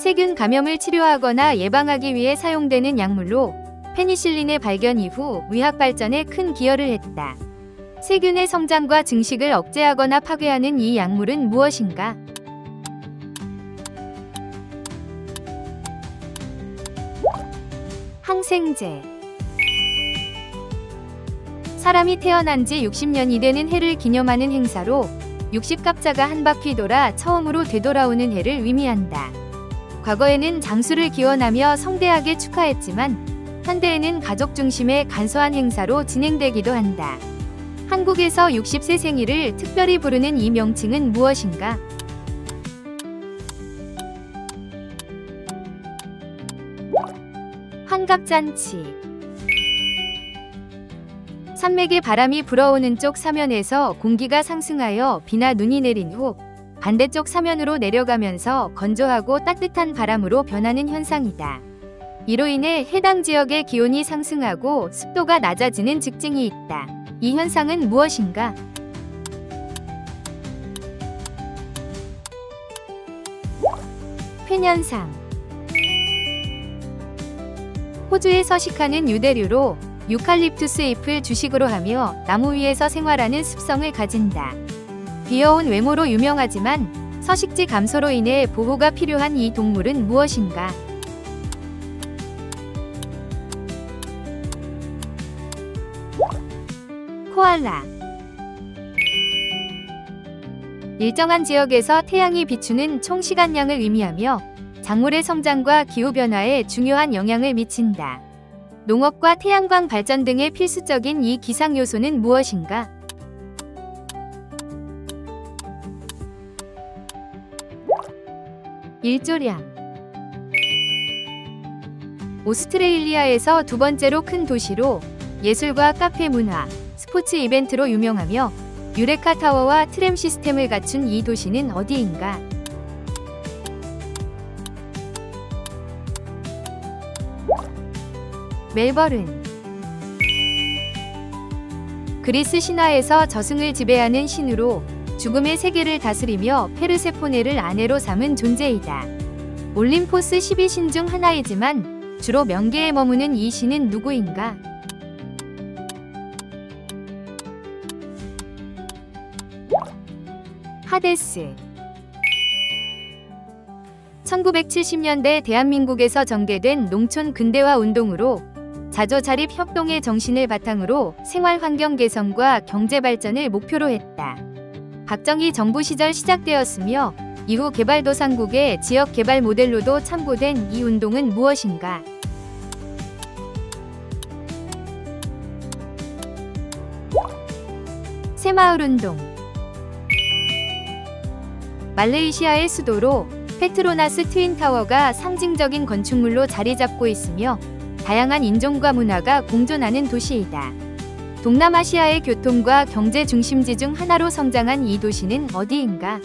세균 감염을 치료하거나 예방하기 위해 사용되는 약물로 페니실린의 발견 이후 의학 발전에 큰 기여를 했다. 세균의 성장과 증식을 억제하거나 파괴하는 이 약물은 무엇인가? 항생제. 사람이 태어난 지 60년이 되는 해를 기념하는 행사로 60갑자가 한 바퀴 돌아 처음으로 되돌아오는 해를 의미한다. 과거에는 장수를 기원하며 성대하게 축하했지만 현대에는 가족 중심의 간소한 행사로 진행되기도 한다. 한국에서 60세 생일을 특별히 부르는 이 명칭은 무엇인가? 환갑잔치. 산맥의 바람이 불어오는 쪽 사면에서 공기가 상승하여 비나 눈이 내린 후 반대쪽 사면으로 내려가면서 건조하고 따뜻한 바람으로 변하는 현상이다. 이로 인해 해당 지역의 기온이 상승하고 습도가 낮아지는 특징이 있다. 이 현상은 무엇인가? 팬현상. 호주에 서식하는 유대류로 유칼립투스 잎을 주식으로 하며 나무 위에서 생활하는 습성을 가진다. 귀여운 외모로 유명하지만 서식지 감소로 인해 보호가 필요한 이 동물은 무엇인가? 코알라. 일정한 지역에서 태양이 비추는 총 시간량을 의미하며 작물의 성장과 기후변화에 중요한 영향을 미친다. 농업과 태양광 발전 등의 필수적인 이 기상 요소는 무엇인가? 일조량. 오스트레일리아에서 두 번째로 큰 도시로 예술과 카페 문화, 스포츠 이벤트로 유명하며 유레카 타워와 트램 시스템을 갖춘 이 도시는 어디인가? 멜버른. 그리스 신화에서 저승을 지배하는 신으로 죽음의 세계를 다스리며 페르세포네를 아내로 삼은 존재이다. 올림포스 12신 중 하나이지만 주로 명계에 머무는 이 신은 누구인가? 하데스. 1970년대 대한민국에서 전개된 농촌 근대화 운동으로 자조자립 협동의 정신을 바탕으로 생활환경 개선과 경제 발전을 목표로 했다. 박정희 정부 시절 시작되었으며 이후 개발도상국의 지역 개발 모델로도 참고된 이 운동은 무엇인가? 새마을운동. 말레이시아의 수도로 페트로나스 트윈타워가 상징적인 건축물로 자리 잡고 있으며 다양한 인종과 문화가 공존하는 도시이다. 동남아시아의 교통과 경제 중심지 중 하나로 성장한 이 도시는 어디인가?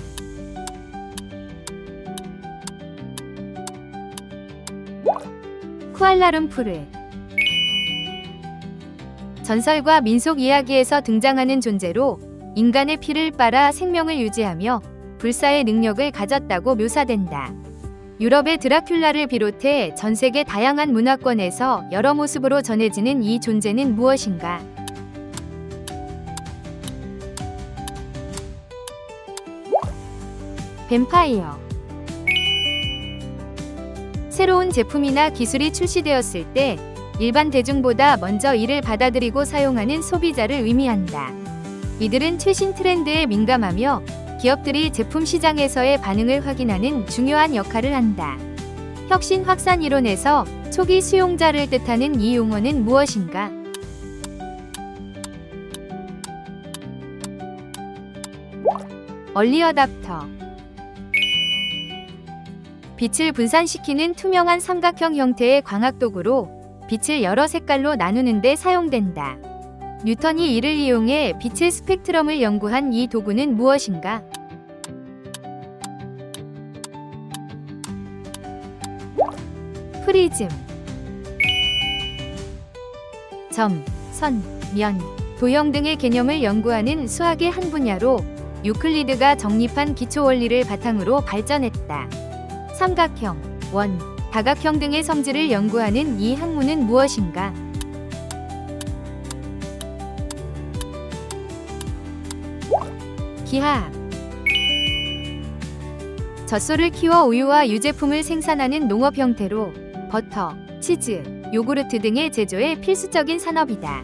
쿠알라룸푸르. 전설과 민속 이야기에서 등장하는 존재로 인간의 피를 빨아 생명을 유지하며 불사의 능력을 가졌다고 묘사된다. 유럽의 드라큘라를 비롯해 전 세계 다양한 문화권에서 여러 모습으로 전해지는 이 존재는 무엇인가? 뱀파이어. 새로운 제품이나 기술이 출시되었을 때 일반 대중보다 먼저 이를 받아들이고 사용하는 소비자를 의미한다. 이들은 최신 트렌드에 민감하며 기업들이 제품 시장에서의 반응을 확인하는 중요한 역할을 한다. 혁신 확산 이론에서 초기 수용자를 뜻하는 이 용어는 무엇인가? 얼리어답터. 빛을 분산시키는 투명한 삼각형 형태의 광학도구로 빛을 여러 색깔로 나누는 데 사용된다. 뉴턴이 이를 이용해 빛의 스펙트럼을 연구한 이 도구는 무엇인가? 프리즘. 점, 선, 면, 도형 등의 개념을 연구하는 수학의 한 분야로 유클리드가 정립한 기초 원리를 바탕으로 발전했다. 삼각형, 원, 다각형 등의 성질을 연구하는 이 학문은 무엇인가? 기하학. 젖소를 키워 우유와 유제품을 생산하는 농업 형태로 버터, 치즈, 요구르트 등의 제조에 필수적인 산업이다.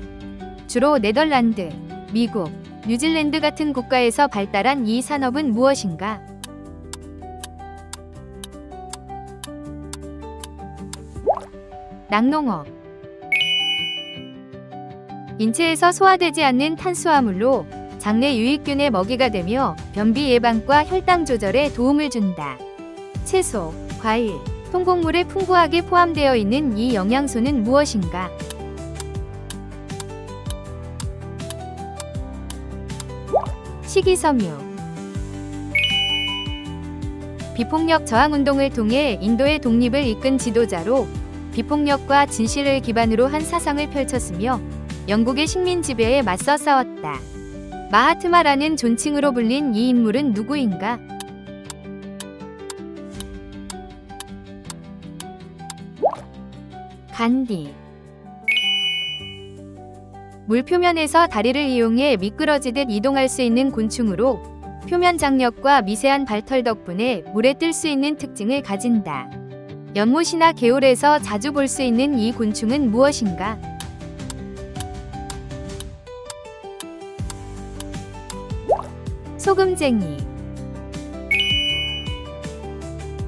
주로 네덜란드, 미국, 뉴질랜드 같은 국가에서 발달한 이 산업은 무엇인가? 낙농업. 인체에서 소화되지 않는 탄수화물로 장내 유익균의 먹이가 되며 변비 예방과 혈당 조절에 도움을 준다. 채소, 과일, 통곡물에 풍부하게 포함되어 있는 이 영양소는 무엇인가? 식이섬유. 비폭력 저항 운동을 통해 인도의 독립을 이끈 지도자로 비폭력과 진실을 기반으로 한 사상을 펼쳤으며 영국의 식민 지배에 맞서 싸웠다. 마하트마라는 존칭으로 불린 이 인물은 누구인가? 간디. 물 표면에서 다리를 이용해 미끄러지듯 이동할 수 있는 곤충으로 표면 장력과 미세한 발털 덕분에 물에 뜰 수 있는 특징을 가진다. 연못이나 개울에서 자주 볼 수 있는 이 곤충은 무엇인가? 소금쟁이.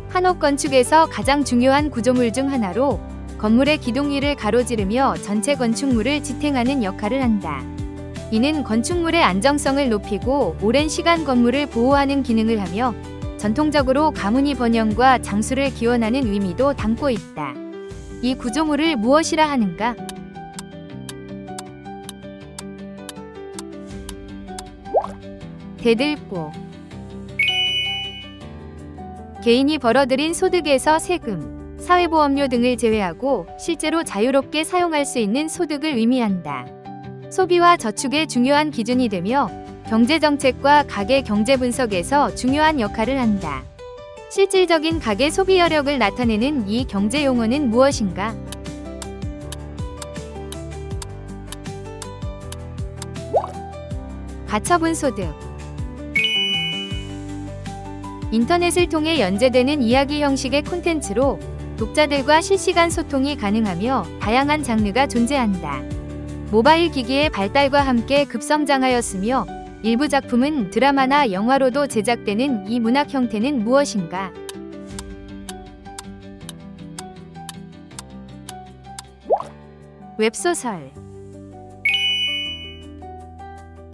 한옥 건축에서 가장 중요한 구조물 중 하나로 건물의 기둥 위를 가로지르며 전체 건축물을 지탱하는 역할을 한다. 이는 건축물의 안정성을 높이고 오랜 시간 건물을 보호하는 기능을 하며 전통적으로 가문이 번영과 장수를 기원하는 의미도 담고 있다. 이 구조물을 무엇이라 하는가? 대들보. 개인이 벌어들인 소득에서 세금, 사회보험료 등을 제외하고 실제로 자유롭게 사용할 수 있는 소득을 의미한다. 소비와 저축의 중요한 기준이 되며 경제정책과 가계 경제 분석에서 중요한 역할을 한다. 실질적인 가계 소비 여력을 나타내는 이 경제 용어는 무엇인가? 가처분 소득. 인터넷을 통해 연재되는 이야기 형식의 콘텐츠로 독자들과 실시간 소통이 가능하며 다양한 장르가 존재한다. 모바일 기기의 발달과 함께 급성장하였으며 일부 작품은 드라마나 영화로도 제작되는 이 문학 형태는 무엇인가? 웹소설.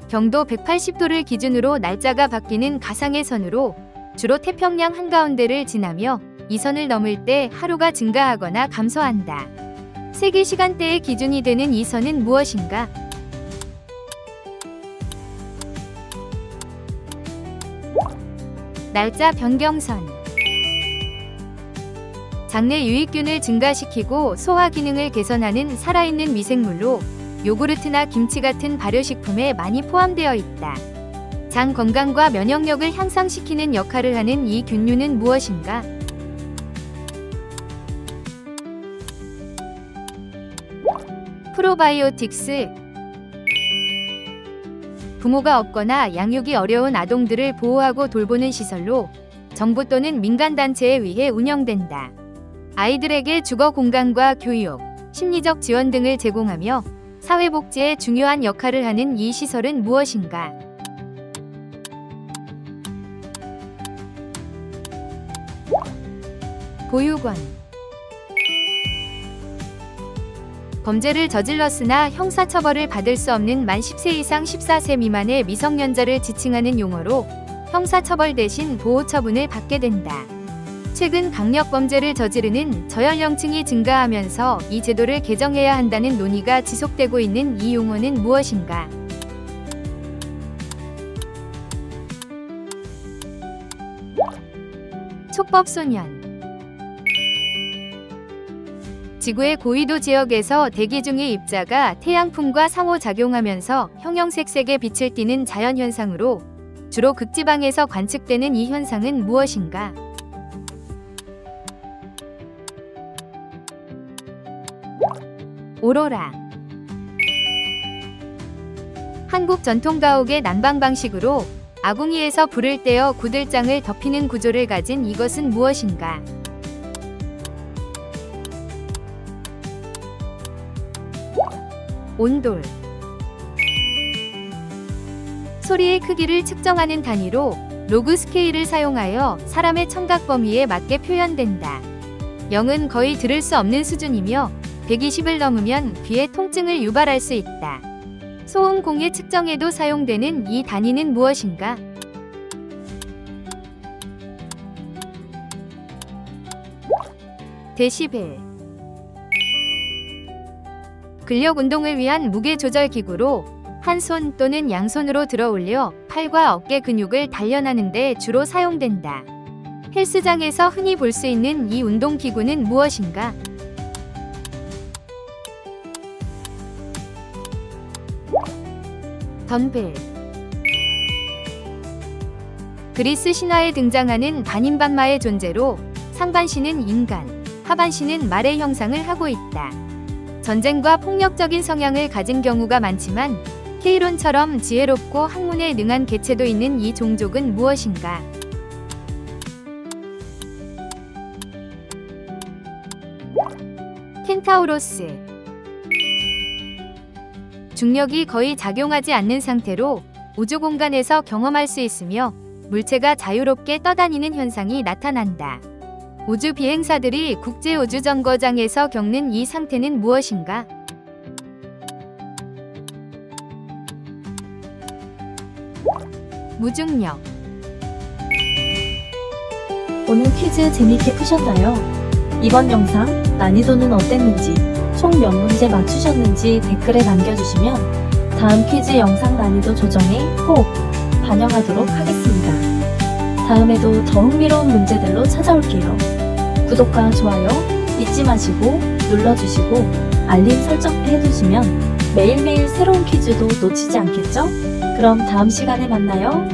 경도 180도를 기준으로 날짜가 바뀌는 가상의 선으로 주로 태평양 한가운데를 지나며 이 선을 넘을 때 하루가 증가하거나 감소한다. 세계 시간대의 기준이 되는 이 선은 무엇인가? 날짜 변경선. 장내 유익균을 증가시키고 소화 기능을 개선하는 살아있는 미생물로 요구르트나 김치 같은 발효식품에 많이 포함되어 있다. 장 건강과 면역력을 향상시키는 역할을 하는 이 균류는 무엇인가? 프로바이오틱스. 부모가 없거나 양육이 어려운 아동들을 보호하고 돌보는 시설로 정부 또는 민간단체에 의해 운영된다. 아이들에게 주거 공간과 교육, 심리적 지원 등을 제공하며 사회복지에 중요한 역할을 하는 이 시설은 무엇인가? 보육원. 범죄를 저질렀으나 형사처벌을 받을 수 없는 만 10세 이상 14세 미만의 미성년자를 지칭하는 용어로 형사처벌 대신 보호처분을 받게 된다. 최근 강력범죄를 저지르는 저연령층이 증가하면서 이 제도를 개정해야 한다는 논의가 지속되고 있는 이 용어는 무엇인가? 촉법소년. 지구의 고위도 지역에서 대기 중의 입자가 태양풍과 상호작용하면서 형형색색의 빛을 띠는 자연현상으로 주로 극지방에서 관측되는 이 현상은 무엇인가? 오로라. 한국 전통 가옥의 난방 방식으로 아궁이에서 불을 떼어 구들장을 덮이는 구조를 가진 이것은 무엇인가? 온돌. 소리의 크기를 측정하는 단위로 로그 스케일을 사용하여 사람의 청각 범위에 맞게 표현된다. 0은 거의 들을 수 없는 수준이며 120을 넘으면 귀에 통증을 유발할 수 있다. 소음 공해 측정에도 사용되는 이 단위는 무엇인가? 데시벨. 근력 운동을 위한 무게 조절 기구로 한 손 또는 양손으로 들어 올려 팔과 어깨 근육을 단련하는 데 주로 사용된다. 헬스장에서 흔히 볼 수 있는 이 운동 기구는 무엇인가? 덤벨. 그리스 신화에 등장하는 반인반마의 존재로 상반신은 인간, 하반신은 말의 형상을 하고 있다. 전쟁과 폭력적인 성향을 가진 경우가 많지만 케이론처럼 지혜롭고 학문에 능한 개체도 있는 이 종족은 무엇인가? 켄타우로스. 중력이 거의 작용하지 않는 상태로 우주 공간에서 경험할 수 있으며 물체가 자유롭게 떠다니는 현상이 나타난다. 우주 비행사들이 국제우주정거장에서 겪는 이 상태는 무엇인가? 무중력. 오늘 퀴즈 재밌게 푸셨나요? 이번 영상 난이도는 어땠는지, 총 몇 문제 맞추셨는지 댓글에 남겨주시면 다음 퀴즈 영상 난이도 조정에 꼭 반영하도록 하겠습니다. 다음에도 더 흥미로운 문제들로 찾아올게요. 구독과 좋아요 잊지 마시고 눌러주시고 알림 설정 해두시면 매일매일 새로운 퀴즈도 놓치지 않겠죠? 그럼 다음 시간에 만나요.